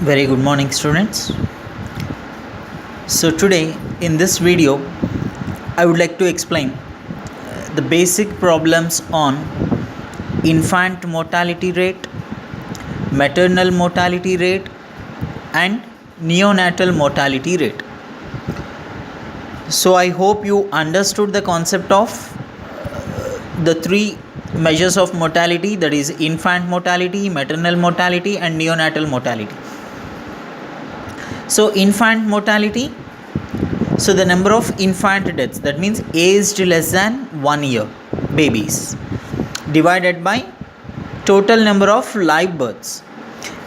Very good morning, students. So today in this video I would like to explain the basic problems on infant mortality rate, maternal mortality rate and neonatal mortality rate. So I hope you understood the concept of the three measures of mortality, that is infant mortality, maternal mortality and neonatal mortality. So infant mortality, so the number of infant deaths, that means aged less than 1 year babies, divided by total number of live births.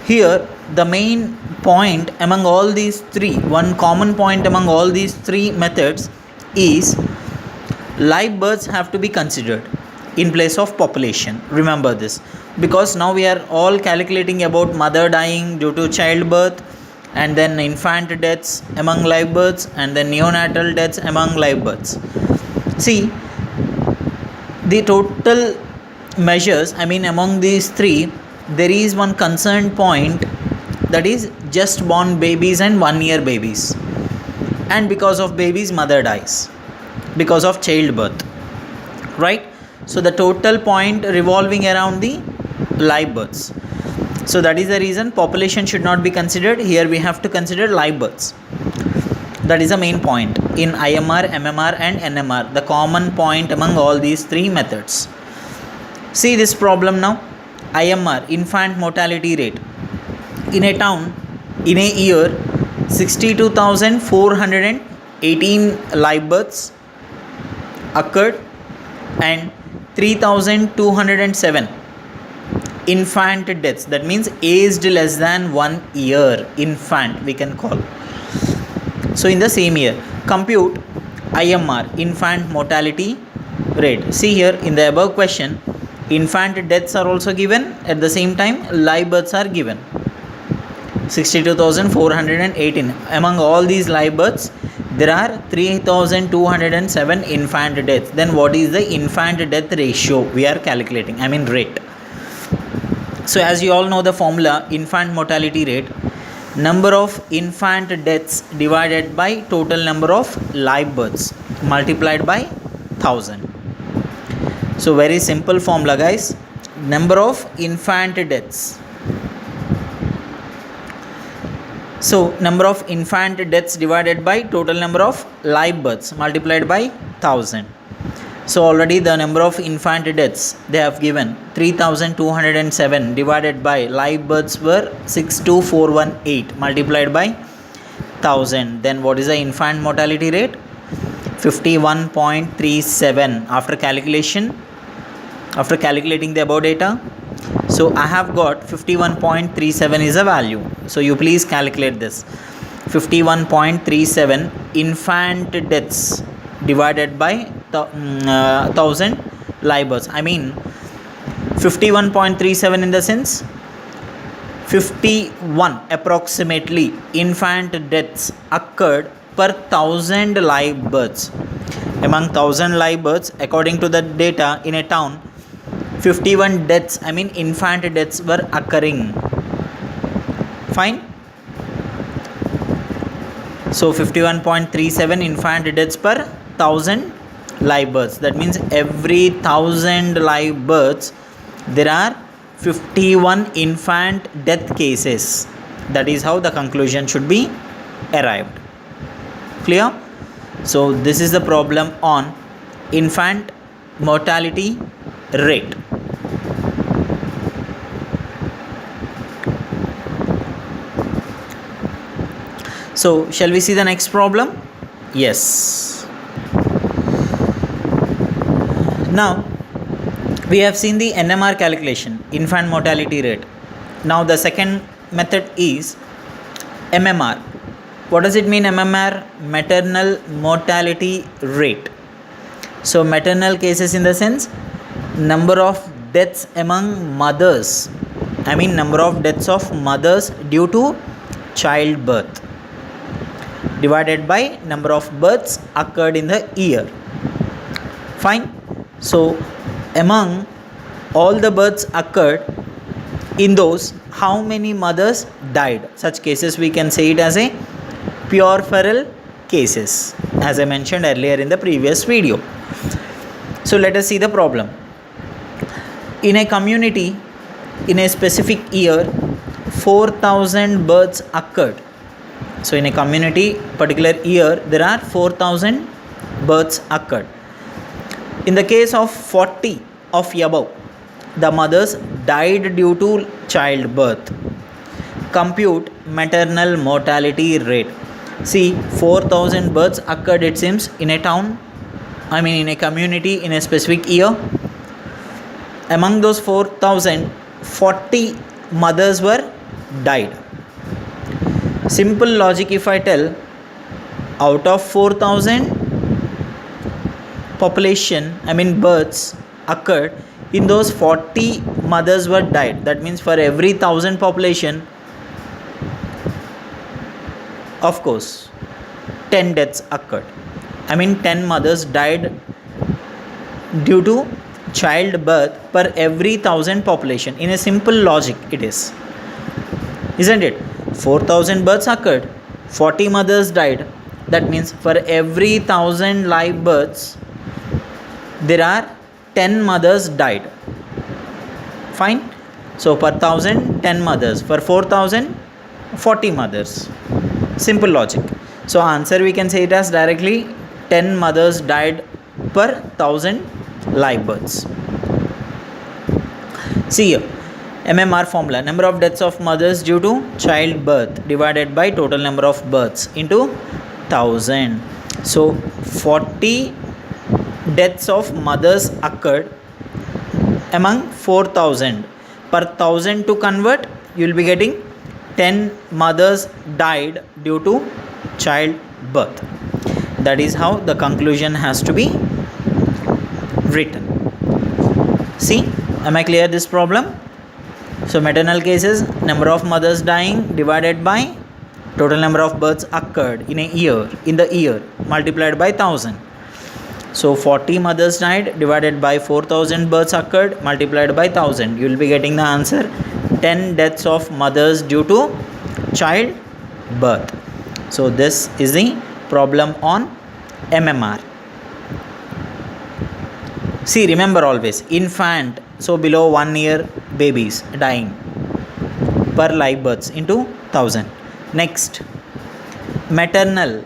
Here the main point among all these three, one common point among all these three methods is live births have to be considered in place of population. Remember this, because now we are all calculating about mother dying due to childbirth, and then infant deaths among live births, and then neonatal deaths among live births. See, the total measures, among these three, there is one concern point, that is just born babies and 1 year babies, and because of babies mother dies because of childbirth, right? So the total point revolving around the live births. So that is the reason population should not be considered. Here we have to consider live births. That is the main point in IMR, MMR and NMR, the common point among all these three methods. See this problem now. IMR, infant mortality rate. In a town, in a year, 62,418 live births occurred and 3,207 infant deaths, that means aged less than 1 year infant we can call. So in the same year, compute IMR, infant mortality rate. See here in the above question, infant deaths are also given, at the same time live births are given. 62,418. Among all these live births, there are 3,207 infant deaths. Then what is the infant death ratio we are calculating, rate. So as you all know the formula, infant mortality rate, number of infant deaths divided by total number of live births multiplied by 1000. So very simple formula, guys. Number of infant deaths. So number of infant deaths divided by total number of live births multiplied by 1000. So already the number of infant deaths they have given 3,207 divided by live births were 62418 multiplied by 1000. Then what is the infant mortality rate? 51.37 after calculating the above data. So I have got 51.37 is a value. So you please calculate this. 51.37 infant deaths divided by 1000 live births. 51.37 in the sense 51 approximately infant deaths occurred per 1000 live births. Among 1000 live births, according to the data in a town, 51 deaths, infant deaths were occurring. Fine. So 51.37 infant deaths per 1000 live births. That means every 1000 live births there are 51 infant death cases. That is how the conclusion should be arrived. Clear? So this is the problem on infant mortality rate. So shall we see the next problem? Yes. Now we have seen the NMR calculation, infant mortality rate. Now the second method is MMR. What does it mean, MMR? Maternal mortality rate. So maternal cases in the sense number of deaths among mothers, number of deaths of mothers due to childbirth divided by number of births occurred in the year. Fine. So among all the births occurred, In those, how many mothers died? Such cases we can say it as a puerperal cases, as I mentioned earlier in the previous video. So let us see the problem. In a community, in a specific year, 4,000 births occurred. So in a community, particular year, there are 4,000 births occurred. In the case of 40 of above, the mothers died due to childbirth. Compute maternal mortality rate. See, 4,000 births occurred, it seems, in a town, in a community, in a specific year. Among those 4,000, 40 mothers were died. Simple logic, if I tell, out of 4,000 population, births occurred, in those 40 mothers were died. That means for every 1,000 population, of course, 10 deaths occurred. 10 mothers died due to childbirth per every 1,000 population. In a simple logic, it is, isn't it? 4,000 births occurred, 40 mothers died. That means for every 1,000 live births, there are 10 mothers died. Fine. So per 1,000, 10 mothers. For 4,000, 40 mothers. Simple logic. So answer we can say it as directly 10 mothers died per 1,000 live births. See here, MMR formula, number of deaths of mothers due to childbirth divided by total number of births into 1,000. So 40 deaths of mothers occurred among 4,000. Per 1,000 to convert, you will be getting 10 mothers died due to childbirth. That is how the conclusion has to be written. See, am I clear this problem? So maternal cases, number of mothers dying divided by total number of births occurred in a year, in the year, multiplied by 1,000. So 40 mothers died divided by 4,000 births occurred multiplied by 1,000. You will be getting the answer 10 deaths of mothers due to childbirth. So this is the problem on MMR. See, remember always, infant, so below 1 year babies dying per live births into 1,000. Next, maternal,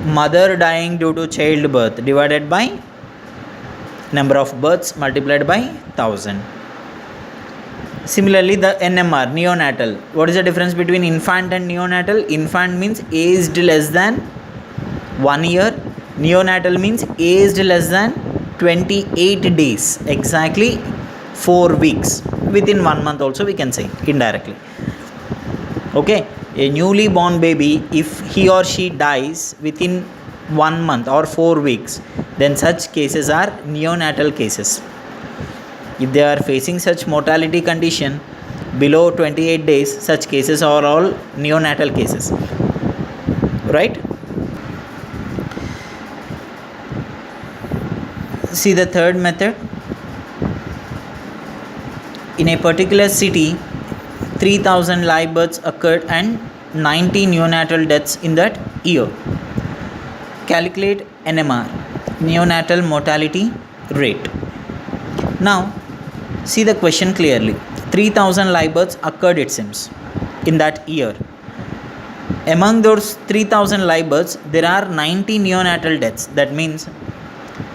mother dying due to childbirth divided by number of births multiplied by 1,000. Similarly, the NMR, neonatal. What is the difference between infant and neonatal? Infant means aged less than 1 year. Neonatal means aged less than 28 days. Exactly 4 weeks. Within 1 month also we can say indirectly. Okay. A newly born baby, if he or she dies within 1 month or 4 weeks, then such cases are neonatal cases. If they are facing such mortality condition below 28 days, such cases are all neonatal cases. Right? See the third method. In a particular city, 3,000 live births occurred and 90 neonatal deaths in that year. Calculate NMR, neonatal mortality rate. Now, see the question clearly. 3,000 live births occurred, it seems, in that year. Among those 3,000 live births, there are 90 neonatal deaths. That means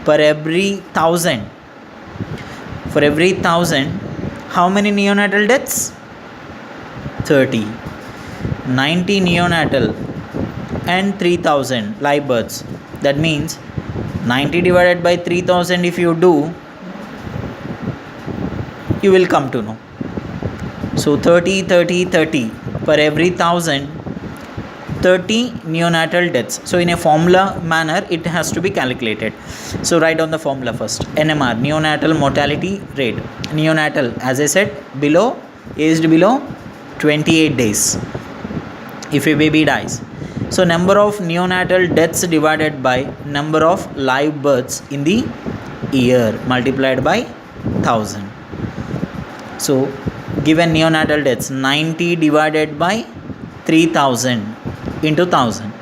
per every 1,000, for every 1,000, how many neonatal deaths? 30. 90 neonatal and 3,000 live births. That means 90 divided by 3,000 if you do, you will come to know. So 30, 30, 30 per every 1,000, 30 neonatal deaths. So in a formula manner it has to be calculated. So write down the formula first. NMR, neonatal mortality rate. Neonatal, as I said, below, aged below 28 days if a baby dies. So number of neonatal deaths divided by number of live births in the year multiplied by 1,000. So given neonatal deaths, 90 divided by 3000 into 1000.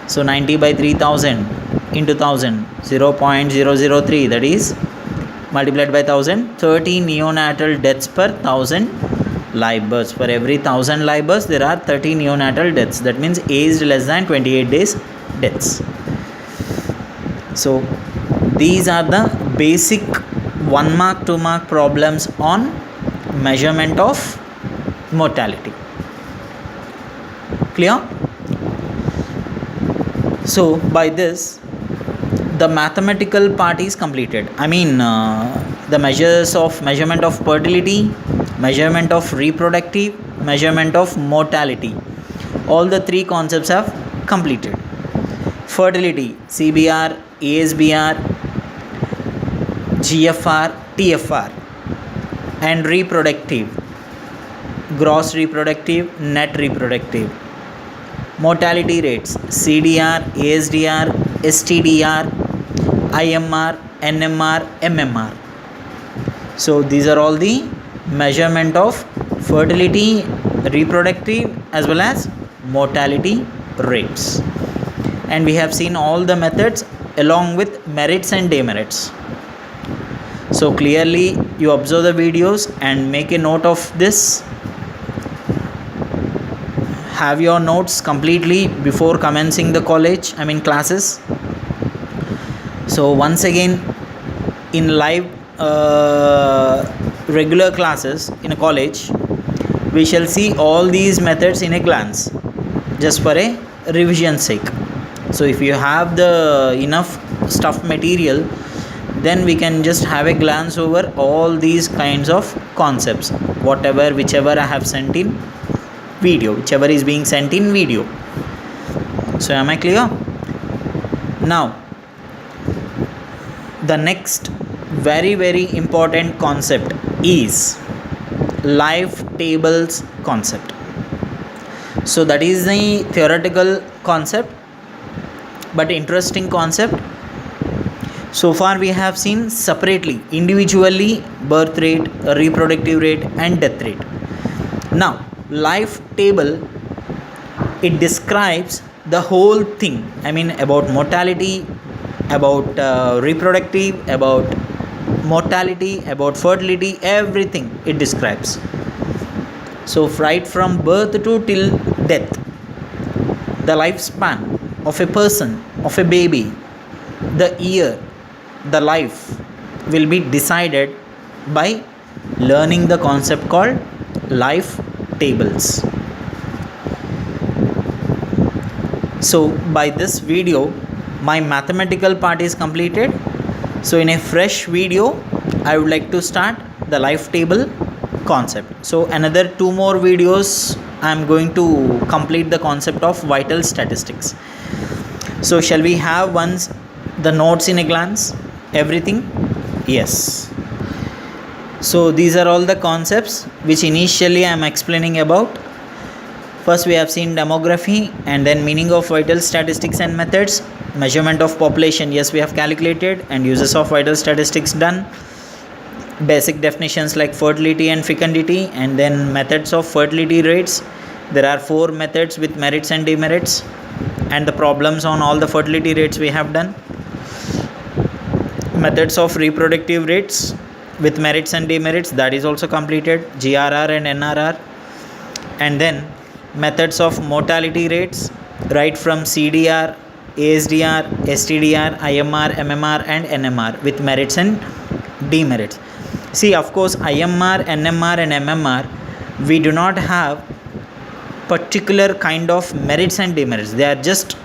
So 90 by 3000 into 1000, 0.003, that is multiplied by 1000, 30 neonatal deaths per 1000 live births. For every 1000 live births, there are 30 neonatal deaths. That means aged less than 28 days deaths. So these are the basic 1 mark, 2 mark problems on measurement of mortality. Clear? So by this, the mathematical part is completed. I mean, the measurement of fertility, measurement of reproductive, measurement of mortality, all the three concepts have completed. Fertility, CBR, ASBR, GFR, TFR, and reproductive, gross reproductive, net reproductive. Mortality rates, CDR, ASDR, STDR, IMR, NMR, MMR. So these are all the measurement of fertility, reproductive as well as mortality rates. And we have seen all the methods along with merits and demerits. So clearly you observe the videos and make a note of this. Have your notes completely before commencing the classes. So once again, in live regular classes in a college, we shall see all these methods in a glance, just for a revision sake. So if you have the enough stuff material, then we can just have a glance over all these kinds of concepts, whichever I have sent in video, whichever is being sent in video. So am I clear? Now the next very important concept is life tables concept. So that is the theoretical concept, but interesting concept. So far we have seen separately, individually, birth rate, reproductive rate and death rate. Now life table, it describes the whole thing. I mean, about mortality, about reproductive, about mortality, about fertility, everything it describes. So right from birth to till death, the lifespan of a person, of a baby, the year, the life will be decided by learning the concept called life tables. So by this video, my mathematical part is completed. So in a fresh video, I would like to start the life table concept. So another 2 more videos, I am going to complete the concept of vital statistics. So shall we have once the notes in a glance, everything? Yes. So these are all the concepts which initially I am explaining about. First we have seen demography, and then meaning of vital statistics and methods. Measurement of population, yes, we have calculated, and uses of vital statistics done. Basic definitions like fertility and fecundity, and then methods of fertility rates. There are 4 methods with merits and demerits, and the problems on all the fertility rates we have done. Methods of reproductive rates with merits and demerits, that is also completed, GRR and NRR. And then methods of mortality rates, right from CDR, ASDR, STDR, IMR, MMR and NMR with merits and demerits. See, of course, IMR, NMR and MMR, we do not have particular kind of merits and demerits. They are just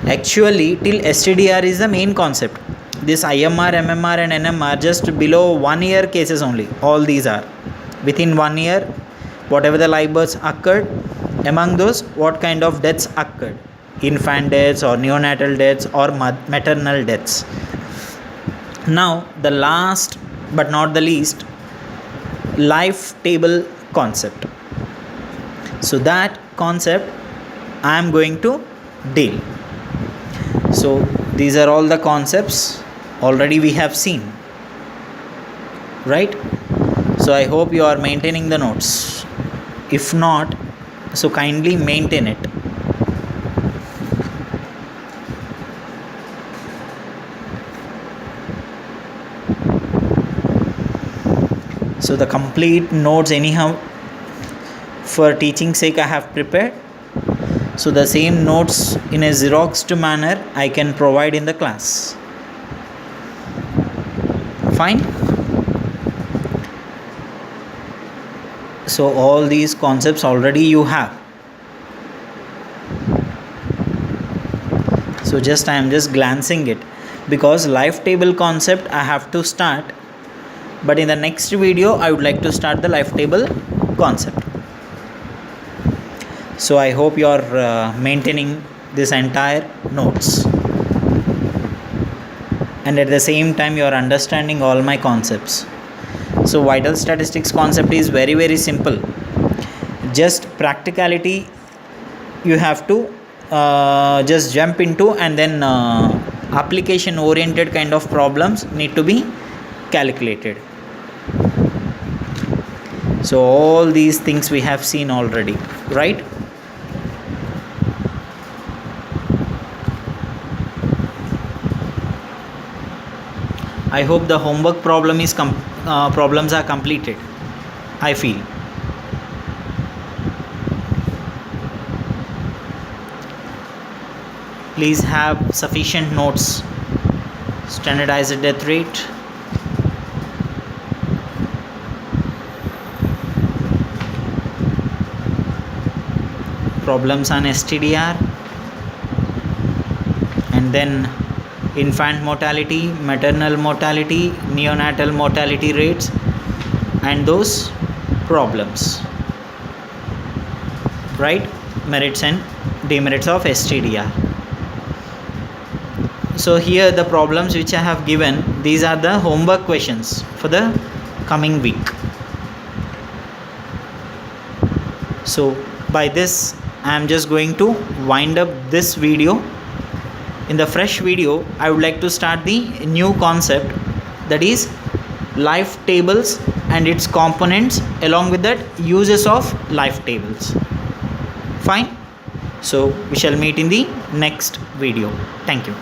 actually till STDR is the main concept. This IMR, MMR and NMR just below 1 year cases only. All these are within 1 year, whatever the live births occurred, among those what kind of deaths occurred, infant deaths or neonatal deaths or maternal deaths. Now the last but not the least, life table concept. So that concept I am going to deal. So these are all the concepts already we have seen, right? So I hope you are maintaining the notes. If not, so kindly maintain it. So the complete notes anyhow for teaching sake I have prepared. So the same notes in a xeroxed manner I can provide in the class. Fine. So all these concepts already you have. So just I am just glancing it, because life table concept I have to start, but in the next video I would like to start the life table concept. So I hope you are maintaining this entire notes, and at the same time you are understanding all my concepts. So vital statistics concept is very very simple. Just practicality you have to just jump into, and then application oriented kind of problems need to be calculated. So all these things we have seen already, right? I hope the homework problems are completed, I feel. Please have sufficient notes. Standardized death rate, problems on STDR, and then infant mortality, maternal mortality, neonatal mortality rates, and those problems, right? Merits and demerits of STDR. So here the problems which I have given, these are the homework questions for the coming week. So by this I am just going to wind up this video. In the fresh video I would like to start the new concept, that is life tables and its components, along with that uses of life tables. Fine. So we shall meet in the next video. Thank you.